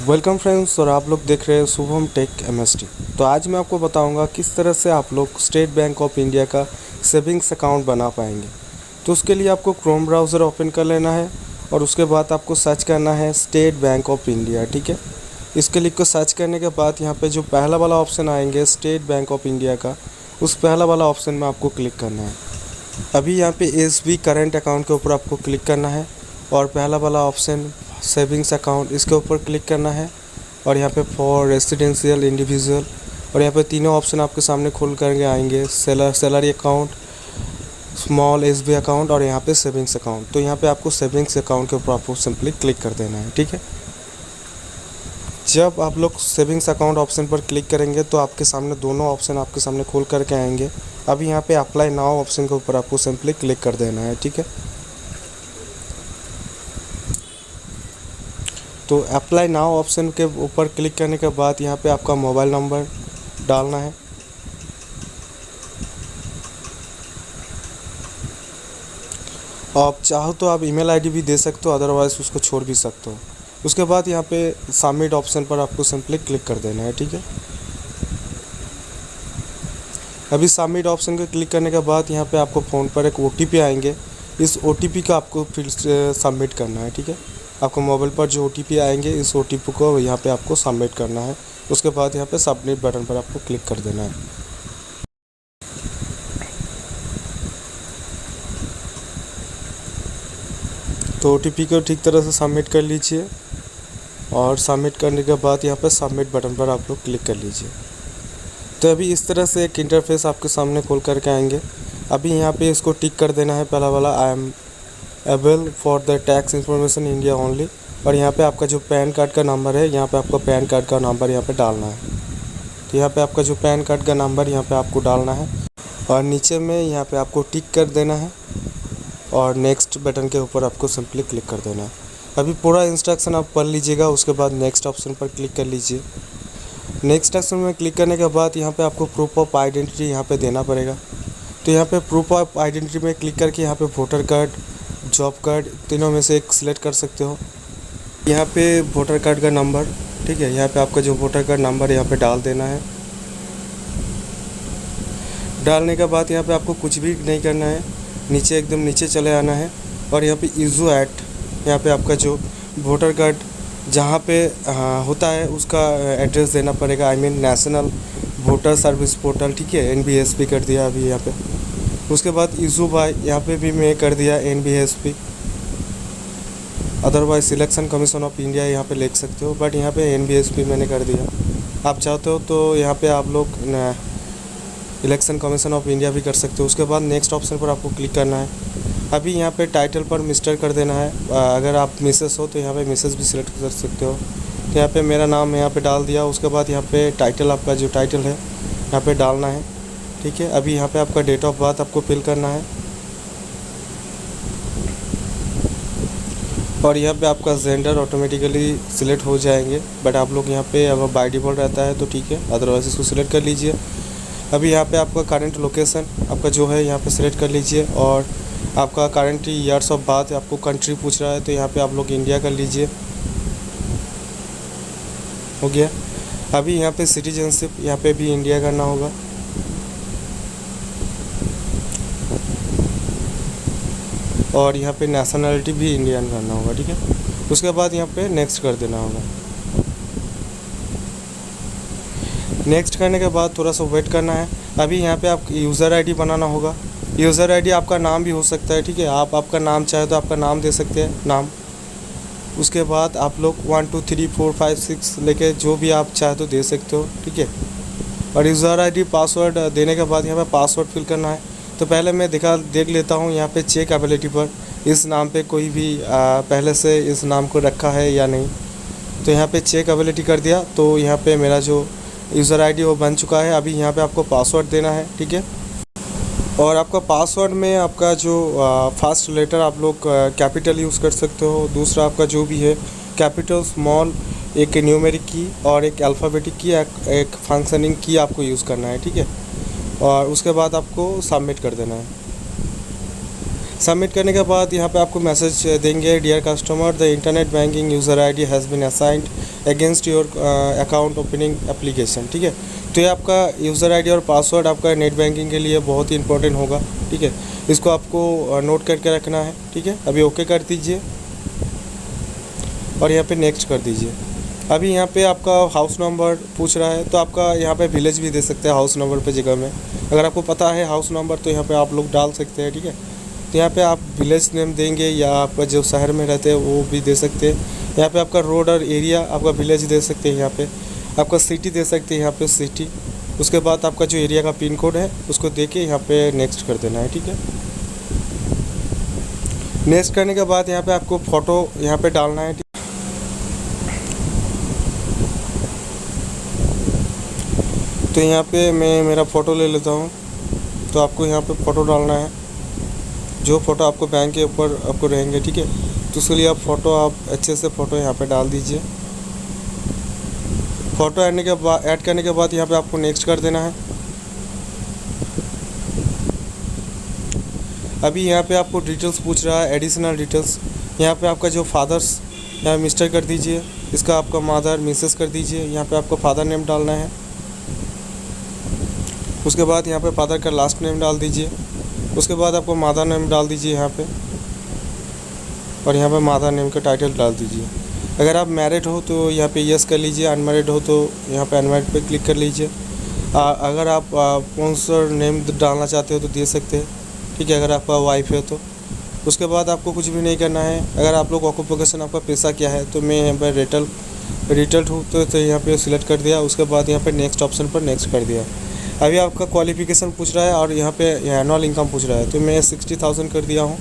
Welcome friends, और आप लोग देख रहे हैं शुभम टेक एमएसटी। तो आज मैं आपको बताऊंगा किस तरह से आप लोग स्टेट बैंक ऑफ इंडिया का सेविंग्स अकाउंट बना पाएंगे। तो उसके लिए आपको क्रोम ब्राउज़र ओपन कर लेना है और उसके बाद आपको सर्च करना है स्टेट बैंक ऑफ इंडिया। ठीक है, इसके लिख को सर्च करने के बाद यहाँ पे जो पहला वाला ऑप्शन आएंगे स्टेट बैंक ऑफ इंडिया का, उस पहला वाला ऑप्शन में आपको क्लिक करना है। अभी यहाँ पे एसबी करेंट अकाउंट के ऊपर आपको क्लिक करना है और पहला वाला ऑप्शन सेविंग्स अकाउंट, इसके ऊपर क्लिक करना है। और यहाँ पे फॉर रेसिडेंशियल इंडिविजुअल, और यहाँ पे तीनों ऑप्शन आपके सामने खुल करके आएंगे, salary account, small SB account और यहाँ पे सेविंग्स अकाउंट। तो यहाँ पे आपको सेविंग्स अकाउंट के ऊपर आपको सिंपली क्लिक कर देना है। ठीक है, जब आप लोग सेविंग्स अकाउंट ऑप्शन पर क्लिक करेंगे तो आपके सामने दोनों ऑप्शन आपके सामने खोल करके आएंगे। अभी यहाँ पे अप्लाई नाउ ऑप्शन के ऊपर आपको सिंपली क्लिक कर देना है। ठीक है, तो अप्लाई नाउ ऑप्शन के ऊपर क्लिक करने के बाद यहाँ पे आपका मोबाइल नंबर डालना है। आप चाहो तो आप ईमेल आईडी भी दे सकते हो, अदरवाइज़ उसको छोड़ भी सकते हो। उसके बाद यहाँ पे सबमिट ऑप्शन पर आपको सिंपली क्लिक कर देना है। ठीक है, अभी सबमिट ऑप्शन को क्लिक करने के बाद यहाँ पे आपको फ़ोन पर एक ओटीपी आएंगे, इस ओटीपी का आपको फिर से सबमिट करना है। ठीक है, आपको मोबाइल पर जो ओटीपी आएंगे इस ओटीपी को यहाँ पे आपको सबमिट करना है। उसके बाद यहाँ पे सबमिट बटन पर आपको क्लिक कर देना है। तो ओटीपी को ठीक तरह से सबमिट कर लीजिए और सबमिट करने के बाद यहाँ पे सबमिट बटन पर आप लोग क्लिक कर लीजिए। तो अभी इस तरह से एक इंटरफेस आपके सामने खोल करके आएंगे। अभी यहाँ पे इसको टिक कर देना है, पहला वाला I am able for the tax information India only. और यहाँ पे आपका जो पैन कार्ड का नंबर है, यहाँ पे आपका पैन कार्ड का नंबर यहाँ पे डालना है। तो यहाँ पे आपका जो पैन कार्ड का नंबर यहाँ पे आपको डालना है और नीचे में यहाँ पे आपको टिक कर देना है और नेक्स्ट बटन के ऊपर आपको सिंपली क्लिक कर देना है। अभी पूरा इंस्ट्रक्शन आप पढ़ लीजिएगा, उसके बाद नेक्स्ट ऑप्शन पर क्लिक कर लीजिए। नेक्स्ट ऑप्शन में क्लिक करने के बाद यहाँ पे आपको प्रूफ ऑफ आइडेंटिटी यहाँ पे देना पड़ेगा। तो यहाँ पे प्रूफ ऑफ आइडेंटिटी में क्लिक करके यहाँ पे वोटर कार्ड, जॉब कार्ड, तीनों में से एक सिलेक्ट कर सकते हो। यहाँ पे वोटर कार्ड का नंबर, ठीक है, यहाँ पे आपका जो वोटर कार्ड नंबर यहाँ पे डाल देना है। डालने के बाद यहाँ पे आपको कुछ भी नहीं करना है, नीचे एकदम नीचे चले आना है और यहाँ पे इशू एक्ट, यहाँ पे आपका जो वोटर कार्ड जहाँ पे होता है उसका एड्रेस देना पड़ेगा, I mean national voter service portal. ठीक है, NVSP कर दिया अभी यहाँ पे। उसके बाद इशू बाय, यहाँ पे भी मैं कर दिया NVSP, otherwise selection commission of India यहाँ पे लिख सकते हो, बट यहाँ पे NVSP मैंने कर दिया। आप चाहते हो तो यहाँ पे आप लोग इलेक्शन कमीशन ऑफ इंडिया भी कर सकते हो। उसके बाद नेक्स्ट ऑप्शन पर आपको क्लिक करना है। अभी यहाँ पे टाइटल पर मिस्टर कर देना है, अगर आप मिसेस हो तो यहाँ पे मिसेस भी सिलेक्ट कर सकते हो। तो यहाँ पे मेरा नाम यहाँ पे डाल दिया। उसके बाद यहाँ पे टाइटल, आपका जो टाइटल है यहाँ पे डालना है। ठीक है, अभी यहाँ पे आपका डेट ऑफ बर्थ आपको फिल करना है और यहाँ पे आपका जेंडर ऑटोमेटिकली सिलेक्ट हो जाएंगे, बट आप लोग यहाँ पे अगर बाय डिफ़ॉल्ट रहता है तो ठीक है, अदरवाइज इसको सिलेक्ट कर लीजिए। अभी यहाँ पे आपका करंट लोकेशन आपका जो है यहाँ पे सिलेक्ट कर लीजिए और आपका करंट ईयर्स ऑफ बात, आपको कंट्री पूछ रहा है तो यहाँ पे आप लोग इंडिया कर लीजिए। हो गया। अभी यहाँ पे सिटीजनशिप, यहाँ पे भी इंडिया करना होगा। और यहाँ पे नेशनलिटी भी इंडियन करना होगा। ठीक है, उसके बाद यहाँ पे नेक्स्ट कर देना होगा। नेक्स्ट करने के बाद थोड़ा सा वेट करना है। अभी यहाँ पे आप यूज़र आईडी बनाना होगा। यूज़र आईडी आपका नाम भी हो सकता है। ठीक है, आप आपका नाम चाहे तो आपका नाम दे सकते हैं, नाम। उसके बाद आप लोग 1 2 3 4 5 6 लेके जो भी आप चाहे तो दे सकते हो। ठीक है, और यूज़र आईडी पासवर्ड देने के बाद यहाँ पे पासवर्ड फिल करना है। तो पहले मैं देख लेता हूँ यहाँ पे चेक एबिलिटी पर, इस नाम पे कोई भी पहले से इस नाम को रखा है या नहीं। तो यहाँ पे चेक एबिलिटी कर दिया, तो यहाँ पे मेरा जो यूज़र आईडी वो बन चुका है। अभी यहाँ पे आपको पासवर्ड देना है। ठीक है, और आपका पासवर्ड में आपका जो फर्स्ट लेटर आप लोग कैपिटल यूज़ कर सकते हो, दूसरा आपका जो भी है कैपिटल, स्मॉल, एक न्यूमेरिक की और एक अल्फ़ाबेटिक की, एक फंक्शनिंग की आपको यूज़ करना है। ठीक है, और उसके बाद आपको सबमिट कर देना है। सबमिट करने के बाद यहाँ पे आपको मैसेज देंगे, dear customer the internet banking user ID has been assigned against your account opening application, ठीक है। तो ये आपका यूज़र आईडी और पासवर्ड आपका नेट बैंकिंग के लिए बहुत ही इंपॉर्टेंट होगा, ठीक है। इसको आपको नोट करके रखना है, ठीक है। अभी ओके कर दीजिए और यहाँ पे नेक्स्ट कर दीजिए। अभी यहाँ पे आपका हाउस नंबर पूछ रहा है, तो आपका यहाँ पे विलेज भी दे सकते हैं हाउस नंबर पे जगह में। अगर आपको पता है हाउस नंबर तो यहाँ पे आप लोग डाल सकते हैं, ठीक है। तो यहाँ पे आप विलेज नेम देंगे या आपका जो शहर में रहते हैं वो भी दे सकते हैं। यहाँ पे आपका रोड और एरिया आपका विलेज दे सकते हैं, यहाँ पे आपका सिटी दे सकते हैं, यहाँ पे सिटी। उसके बाद आपका जो एरिया का पिन कोड है उसको दे के यहाँ पे नेक्स्ट कर देना है, ठीक है। नेक्स्ट करने के बाद यहाँ पे आपको फ़ोटो यहाँ पे डालना है, तो यहाँ पे मैं मेरा फ़ोटो ले लेता हूँ। तो आपको यहाँ पे फ़ोटो डालना है, जो फ़ोटो आपको बैंक के ऊपर आपको रहेंगे, ठीक है। तो उसके लिए आप अच्छे से फ़ोटो यहाँ पे डाल दीजिए। फ़ोटो ऐड करने के बाद यहाँ पे आपको नेक्स्ट कर देना है। अभी यहाँ पे आपको डिटेल्स पूछ रहा है, एडिशनल डिटेल्स। यहाँ पे आपका जो फादर्स यहाँ मिस्टर कर दीजिए, इसका आपका मदर मिसेस कर दीजिए। यहाँ पे आपको फादर नेम डालना है। उसके बाद यहाँ पे फादर का लास्ट नेम डाल दीजिए। उसके बाद आपको मदर नेम डाल दीजिए यहाँ पे, और यहाँ पे मदर नेम का टाइटल डाल दीजिए। अगर आप मैरिड हो तो यहाँ पे यस कर लीजिए, अनमैरिड हो तो यहाँ पे अनमैरिड पे क्लिक कर लीजिए। अगर आप स्पॉन्सर नेम डालना चाहते हो तो दे सकते हैं, ठीक है, अगर आपका वाइफ है तो। उसके बाद आपको कुछ भी नहीं करना है। अगर आप लोग ऑक्यूपेशन आपका पेशा क्या है, तो मैं यहाँ पर रिटेल हूँ तो यहाँ पे सिलेक्ट कर दिया। उसके बाद यहाँ पे नेक्स्ट ऑप्शन पर नेक्स्ट कर दिया। अभी आपका क्वालिफ़िकेशन पूछ रहा है और यहाँ पे एनुअल इनकम पूछ रहा है, तो मैं 60,000 कर दिया हूँ।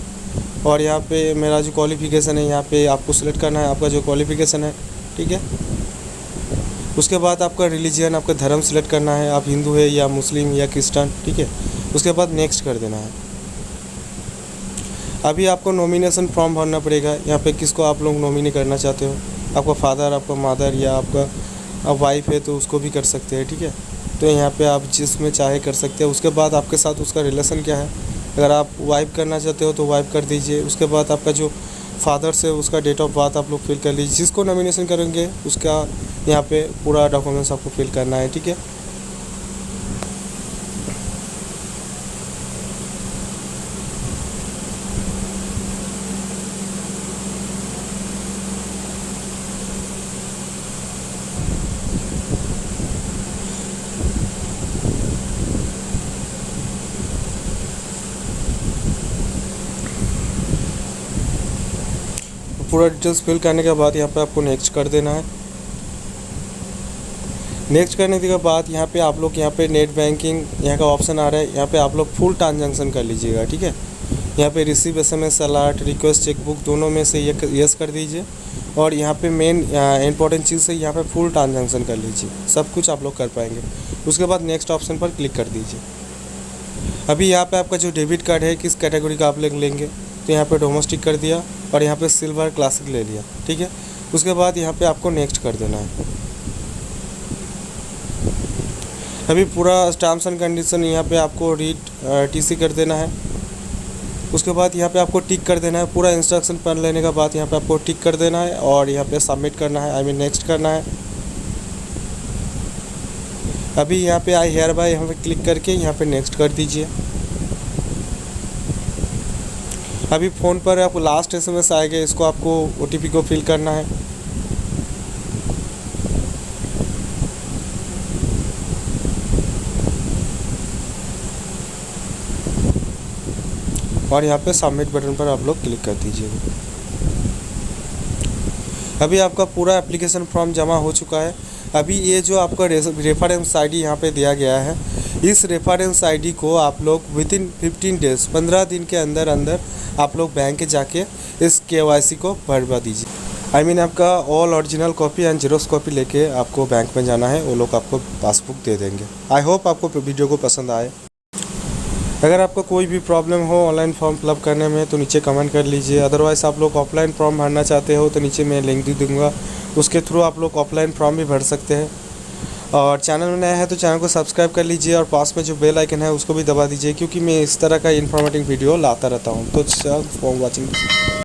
और यहाँ पे मेरा जो क्वालिफ़िकेशन है, यहाँ पे आपको सिलेक्ट करना है आपका जो क्वालिफ़िकेशन है, ठीक है। उसके बाद आपका रिलीजन, आपका धर्म सिलेक्ट करना है, आप हिंदू है या मुस्लिम या क्रिश्चियन, ठीक है। उसके बाद नेक्स्ट कर देना है। अभी आपको नॉमिनेशन फॉर्म भरना पड़ेगा। यहाँ पे किसको आप लोग नॉमिनी करना चाहते हो, आपका फादर, आपका मदर या आपका वाइफ है तो उसको भी कर सकते हैं, ठीक है। तो यहाँ पे आप जिसमें चाहे कर सकते हैं। उसके बाद आपके साथ उसका रिलेशन क्या है, अगर आप वाइफ करना चाहते हो तो वाइफ कर दीजिए। उसके बाद आपका जो फादर से उसका डेट ऑफ बर्थ आप लोग फिल कर लीजिए। जिसको नॉमिनेशन करेंगे उसका यहाँ पे पूरा डॉक्यूमेंट्स आपको फिल करना है, ठीक है। पूरा डिटेल्स फिल करने के बाद यहाँ पे आपको नेक्स्ट कर देना है। नेक्स्ट करने के बाद यहाँ पे आप लोग यहाँ पे नेट बैंकिंग यहाँ का ऑप्शन आ रहा है, यहाँ पे आप लोग फुल ट्रांजैक्शन कर लीजिएगा, ठीक है। यहाँ पे receive SMS alert request chequebook दोनों में से यस कर दीजिए। और यहाँ पे मेन इंपॉर्टेंट चीज़ है, यहाँ पे फुल ट्रांजैक्शन कर लीजिए, सब कुछ आप लोग कर पाएंगे। उसके बाद नेक्स्ट ऑप्शन पर क्लिक कर दीजिए। अभी यहाँ पे आपका जो डेबिट कार्ड है किस कैटेगरी का आप लोग लेंगे, तो यहाँ पे डोमेस्टिक कर दिया और यहाँ पे सिल्वर क्लासिक ले लिया, ठीक है। उसके बाद यहाँ पे आपको नेक्स्ट कर देना है। अभी पूरा टर्म्स एंड कंडीशन यहाँ पे आपको रीड TC कर देना है। उसके बाद यहाँ पे आपको टिक कर देना है। पूरा इंस्ट्रक्शन पढ़ लेने के बाद यहाँ पे आपको टिक कर देना है और यहाँ पे सबमिट करना है, आई मीन नेक्स्ट करना है। अभी यहाँ पे आई हेयर बाय यहाँ पे क्लिक करके यहाँ पे नेक्स्ट कर दीजिए। अभी फ़ोन पर आपको लास्ट SMS आएगा, इसको आपको OTP को फिल करना है। और यहाँ पे सबमिट बटन पर आप लोग क्लिक कर दीजिएगा। अभी आपका पूरा एप्लीकेशन फॉर्म जमा हो चुका है। अभी ये जो आपका रेफरेंस ID यहाँ पे दिया गया है, इस रेफरेंस ID को आप लोग विदिन 15 डेज़ 15 दिन के अंदर अंदर आप लोग बैंक के जाके इस KYC को भरवा दीजिए। आई मीन आपका all original copy and xerox copy लेके आपको बैंक में जाना है, वो लोग आपको पासबुक दे देंगे। आई होप आपको वीडियो को पसंद आए। अगर आपको कोई भी प्रॉब्लम हो ऑनलाइन फॉर्म फिलअप करने में तो नीचे कमेंट कर लीजिए। अदरवाइज़ आप लोग ऑफलाइन फॉर्म भरना चाहते हो तो नीचे मैं लिंक दे दूँगा, उसके थ्रू आप लोग ऑफलाइन फॉर्म भी भर सकते हैं। और चैनल में नया है तो चैनल को सब्सक्राइब कर लीजिए और पास में जो बेल आइकन है उसको भी दबा दीजिए, क्योंकि मैं इस तरह का इन्फॉर्मेटिव वीडियो लाता रहता हूँ। तो फॉर वॉचिंग।